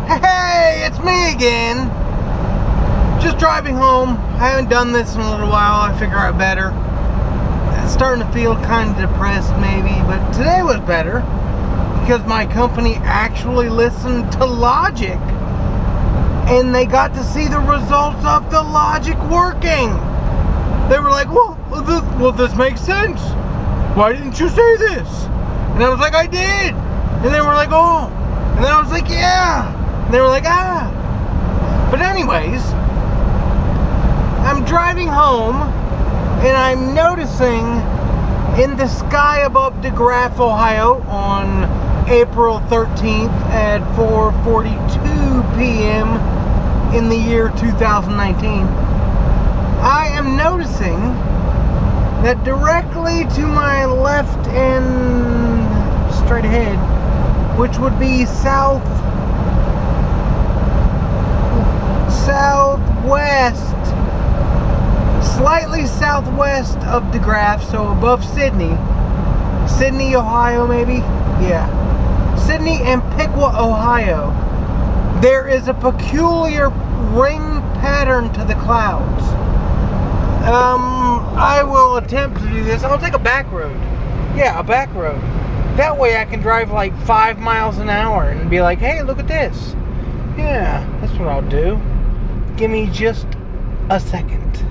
Hey, it's me again. Just driving home. I haven't done this in a little while. I figure I better. It's starting to feel kind of depressed maybe, but today was better because my company actually listened to logic and they got to see the results of the logic working. They were like, well, this makes sense. Why didn't you say this? And I was like, I did. And they were like, oh. And then I was like, yeah. And they were like, ah. But anyways, I'm driving home and I'm noticing in the sky above DeGraff, Ohio on April 13th at 4:42 p.m. in the year 2019, I am noticing that directly to my left and straight ahead, which would be southwest, slightly southwest of DeGraff, so above Sydney, Ohio maybe? Yeah. Sydney and Piqua, Ohio. There is a peculiar ring pattern to the clouds. I will attempt to do this. I'll take a back road. Yeah, a back road. That way I can drive like 5 miles an hour and be like, hey, look at this. Yeah, that's what I'll do. Give me just a second.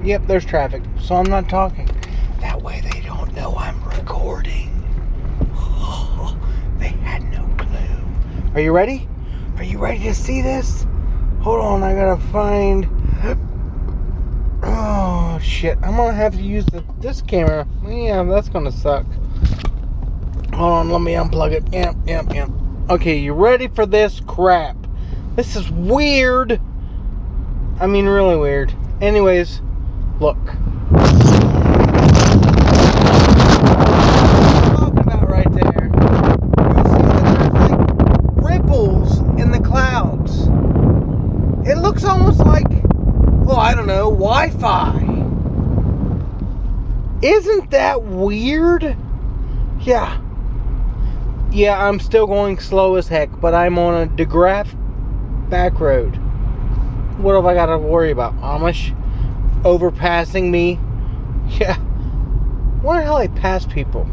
Yep, there's traffic, so I'm not talking. That way they don't know I'm recording. Oh, they had no clue. Are you ready? Are you ready to see this? Hold on, I gotta find... Oh, shit. I'm gonna have to use this camera. Yeah, that's gonna suck. Hold on, let me unplug it. Yep. Okay, you ready for this crap? This is weird. I mean, really weird. Anyways, look. Talking about right there. You see that there's like ripples in the clouds. It looks almost like, oh, I don't know, Wi-Fi. Isn't that weird? Yeah, I'm still going slow as heck, but I'm on a DeGraff back road. What have I got to worry about? Amish overpassing me? Yeah. Wonder how they pass people.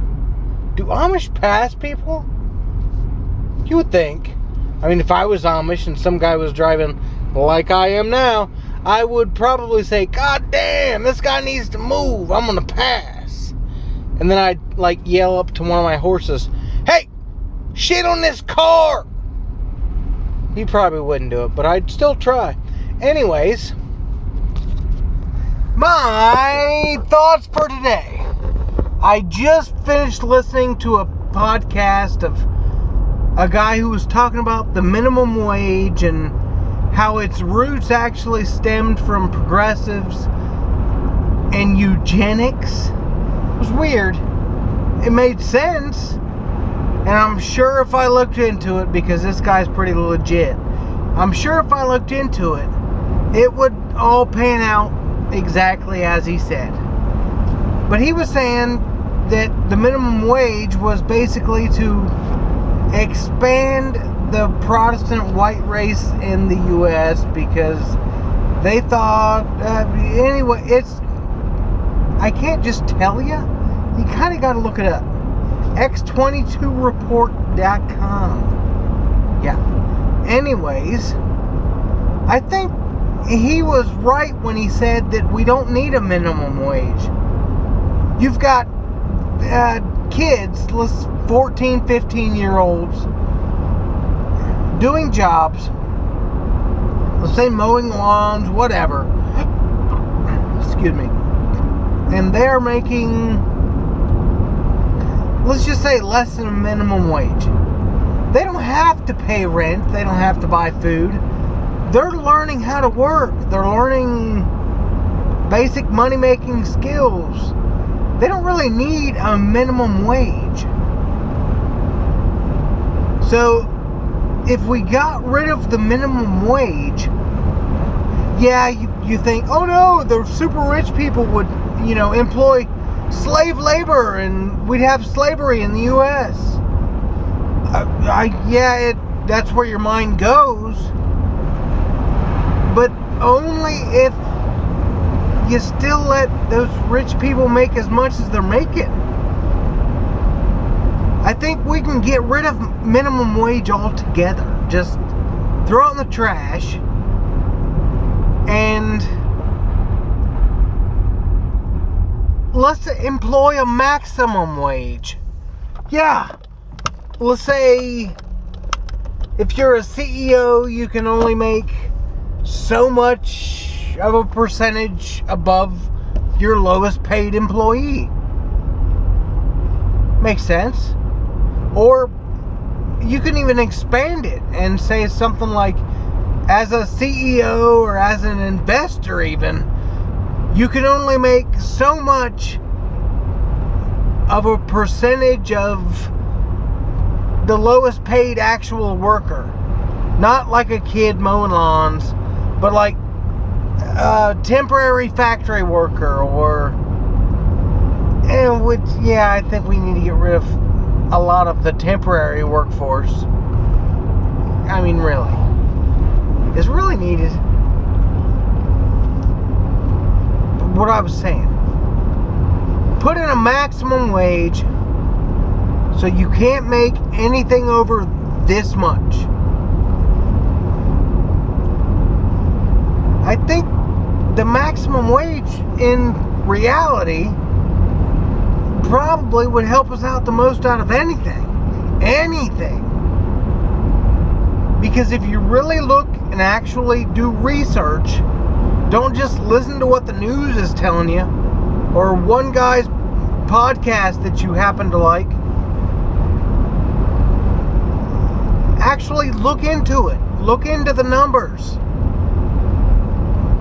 Do Amish pass people? You would think. I mean, if I was Amish and some guy was driving like I am now, I would probably say, God damn, this guy needs to move. I'm going to pass. And then I'd like yell up to one of my horses, hey, shit on this car. He probably wouldn't do it, but I'd still try. Anyways, my thoughts for today. I just finished listening to a podcast of a guy who was talking about the minimum wage and how its roots actually stemmed from progressives and eugenics. It was weird. It made sense. And I'm sure if I looked into it, because this guy's pretty legit, I'm sure if I looked into it, it would all pan out exactly as he said. But he was saying that the minimum wage was basically to expand the Protestant white race in the U.S. because they thought, anyway, I can't just tell you. You kind of got to look it up. X22report.com. Yeah. Anyways, I think he was right when he said that we don't need a minimum wage. You've got kids, 14, 15-year-olds, doing jobs, let's say mowing lawns, whatever. Excuse me. And they're making, let's just say, less than a minimum wage. They don't have to pay rent. They don't have to buy food. They're learning how to work. They're learning basic money-making skills. They don't really need a minimum wage. So, if we got rid of the minimum wage, yeah, you think, oh no, the super rich people would, employ slave labor and we'd have slavery in the U.S. that's where your mind goes. But only if you still let those rich people make as much as they're making. I think we can get rid of minimum wage altogether. Just throw it in the trash and let's employ a maximum wage. Yeah. Let's say if you're a CEO, you can only make so much of a percentage above your lowest paid employee. Makes sense. Or you can even expand it and say something like, as a CEO or as an investor even, you can only make so much of a percentage of the lowest paid actual worker. Not like a kid mowing lawns, but like a temporary factory worker I think we need to get rid of a lot of the temporary workforce. I mean, really. It's really needed. What I was saying. Put in a maximum wage so you can't make anything over this much. I think the maximum wage in reality probably would help us out the most out of anything. Because if you really look and actually do research, don't just listen to what the news is telling you or one guy's podcast that you happen to like. Actually look into it. Look into the numbers.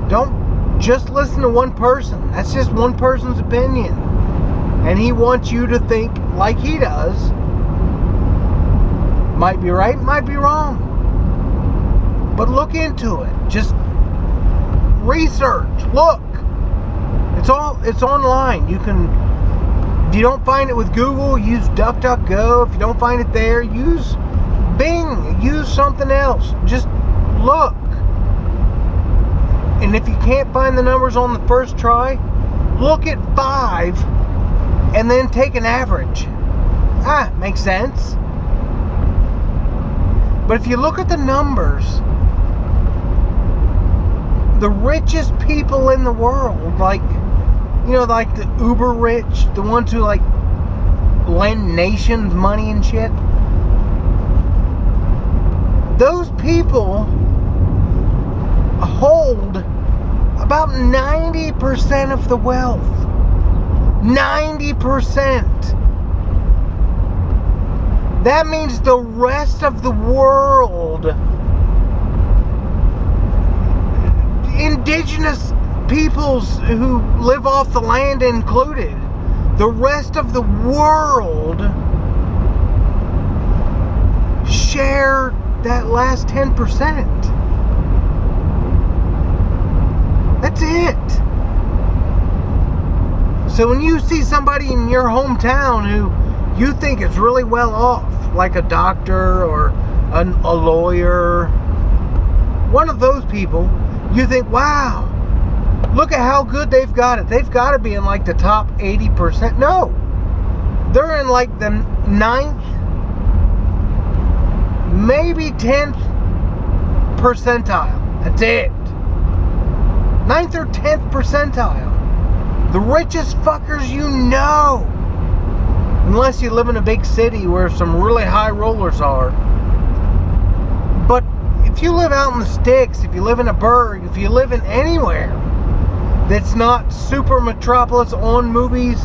Don't just listen to one person. That's just one person's opinion. And he wants you to think like he does. Might be right, might be wrong. But look into it. Just research. Look. It's online. You can, if you don't find it with Google, use DuckDuckGo. If you don't find it there, use Bing. Use something else. Just look. And if you can't find the numbers on the first try, look at 5 and then take an average. Makes sense. But if you look at the numbers, the richest people in the world, like the uber rich, the ones who like lend nations money and shit, those people hold about 90% of the wealth. 90%. That means the rest of the world, indigenous peoples who live off the land included, the rest of the world share that last 10%. That's it. So when you see somebody in your hometown who you think is really well off, like a doctor or a lawyer, one of those people, you think, wow, look at how good they've got it. They've got to be in like the top 80%. No, they're in like the 9th, maybe 10th percentile. That's it. 9th or 10th percentile. The richest fuckers you know. Unless you live in a big city where some really high rollers are. But if you live out in the sticks, if you live in a burg, if you live in anywhere that's not super metropolis on movies,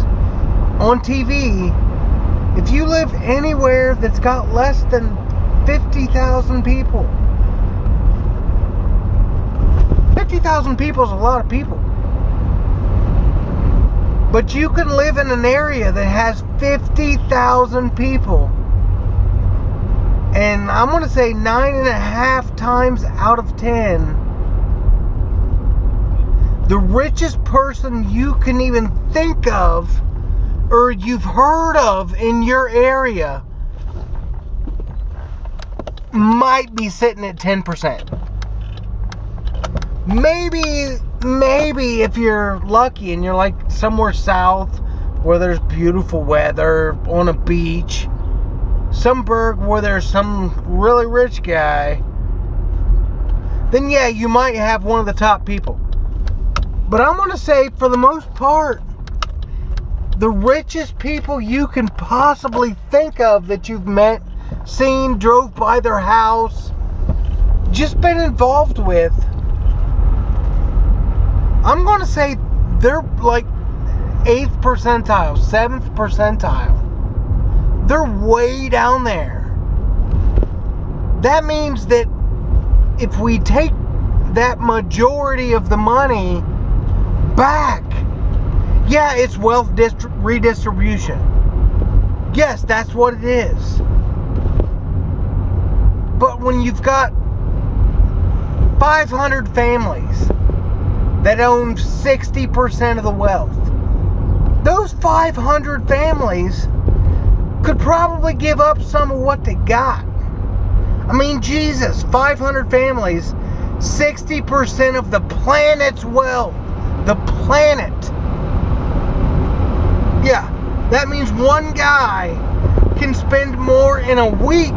on TV, if you live anywhere that's got less than 50,000 people, 50,000 people is a lot of people. But you can live in an area that has 50,000 people. And I'm going to say 9.5 times out of 10, the richest person you can even think of or you've heard of in your area might be sitting at 10%. Maybe if you're lucky and you're like somewhere south where there's beautiful weather, on a beach, some burg where there's some really rich guy, then yeah, you might have one of the top people. But I'm going to say, for the most part, the richest people you can possibly think of that you've met, seen, drove by their house, just been involved with, I'm going to say they're like 8th percentile, 7th percentile. They're way down there. That means that if we take that majority of the money back, yeah, it's wealth redistribution. Yes, that's what it is. But when you've got 500 families that own 60% of the wealth, those 500 families could probably give up some of what they got. I mean, Jesus, 500 families, 60% of the planet's wealth. The planet. Yeah, that means one guy can spend more in a week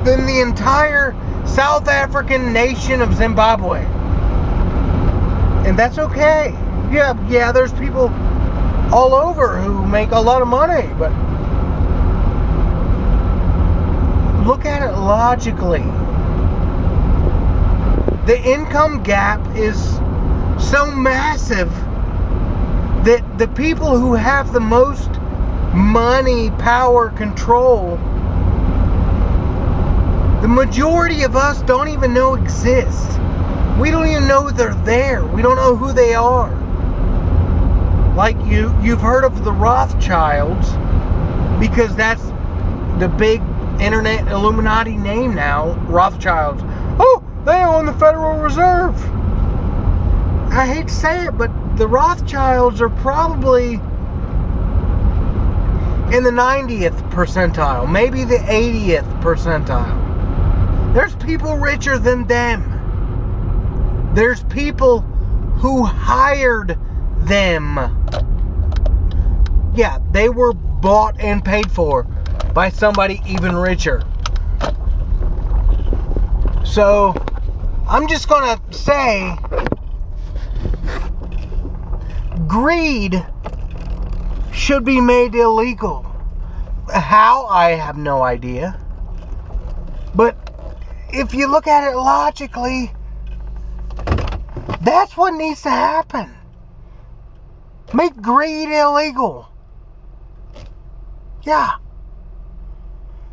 than the entire South African nation of Zimbabwe. And that's okay. Yeah, there's people all over who make a lot of money, but look at it logically. The income gap is so massive that the people who have the most money, power, control, the majority of us don't even know exist. We don't even know they're there. We don't know who they are. Like you've heard of the Rothschilds, because that's the big internet Illuminati name now, Rothschilds. Oh, they own the Federal Reserve. I hate to say it, but the Rothschilds are probably in the 90th percentile, maybe the 80th percentile. There's people richer than them. There's people who hired them. Yeah, they were bought and paid for by somebody even richer. So, I'm just gonna say, greed should be made illegal. How? I have no idea. But if you look at it logically, that's what needs to happen. Make greed illegal. Yeah.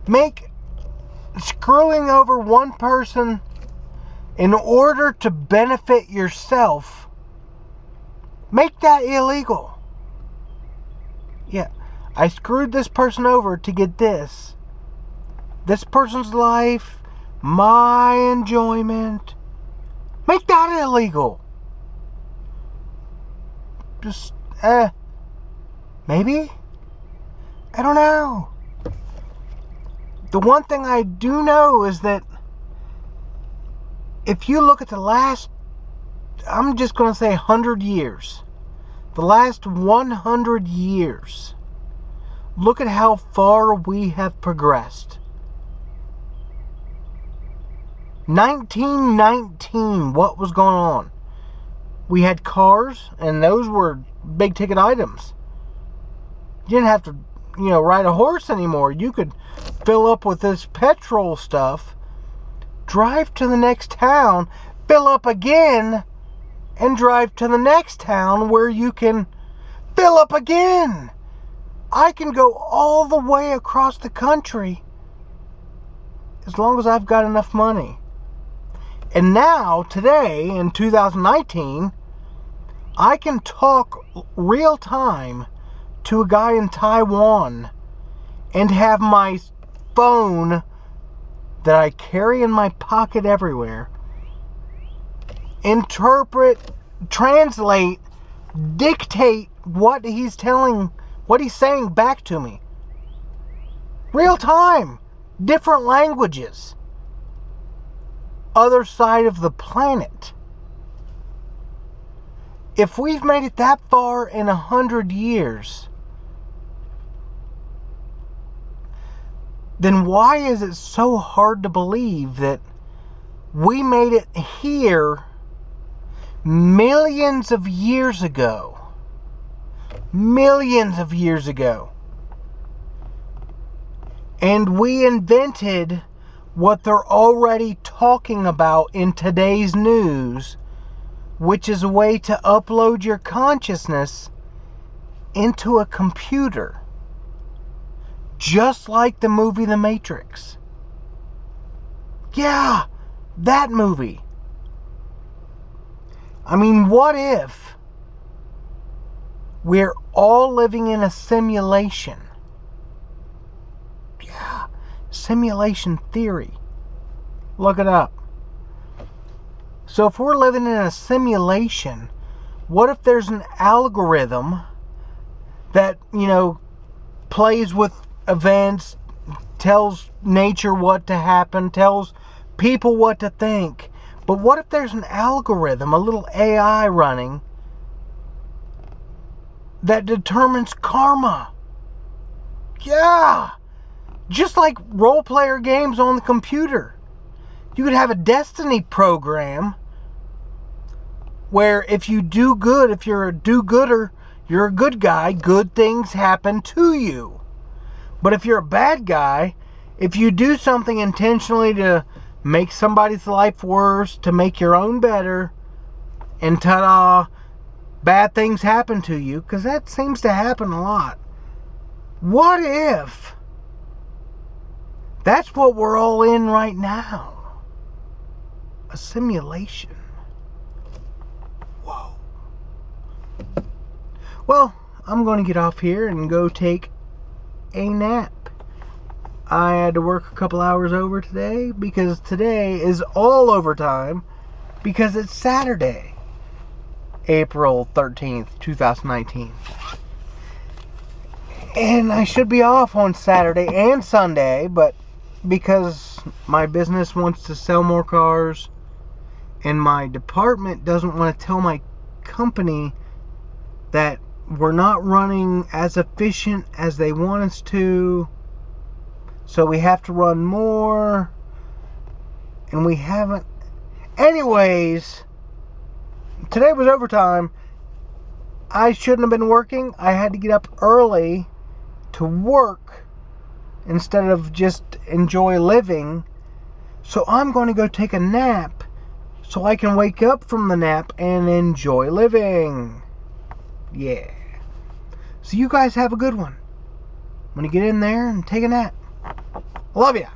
Make screwing over one person in order to benefit yourself, make that illegal. Yeah. I screwed this person over to get this. This person's life, my enjoyment. Make that illegal. Just, maybe? I don't know. The one thing I do know is that if you look at the last, I'm just going to say 100 years. The last 100 years. Look at how far we have progressed. 1919, what was going on? We had cars, and those were big ticket items. You didn't have to, ride a horse anymore. You could fill up with this petrol stuff, drive to the next town, fill up again, and drive to the next town where you can fill up again. I can go all the way across the country as long as I've got enough money. And now, today, in 2019, I can talk real time to a guy in Taiwan and have my phone that I carry in my pocket everywhere interpret, translate, dictate what he's saying back to me. Real time. Different languages. other side of the planet. If we've made it that far in 100 years, then why is it so hard to believe that we made it here millions of years ago? Millions of years ago. And we invented what they're already talking about in today's news, which is a way to upload your consciousness into a computer. Just like the movie The Matrix. Yeah, that movie. I mean, what if we're all living in a simulation? Yeah, simulation theory. Look it up. So if we're living in a simulation, what if there's an algorithm that, plays with events, tells nature what to happen, tells people what to think? But what if there's an algorithm, a little AI running, that determines karma? Yeah! Just like role-player games on the computer. You could have a destiny program where if you do good, if you're a do-gooder, you're a good guy, good things happen to you. But if you're a bad guy, if you do something intentionally to make somebody's life worse, to make your own better, and ta-da, bad things happen to you, because that seems to happen a lot. What if that's what we're all in right now? A simulation. Whoa. Well, I'm going to get off here and go take a nap. I had to work a couple hours over today because today is all overtime because it's Saturday, April 13th, 2019. And I should be off on Saturday and Sunday, but because my business wants to sell more cars and my department doesn't want to tell my company that we're not running as efficient as they want us to, so we have to run more, and we haven't. Anyways, today was overtime. I shouldn't have been working. I had to get up early to work instead of just enjoy living. So I'm going to go take a nap so I can wake up from the nap and enjoy living. Yeah. So you guys have a good one. I'm going to get in there and take a nap. Love ya.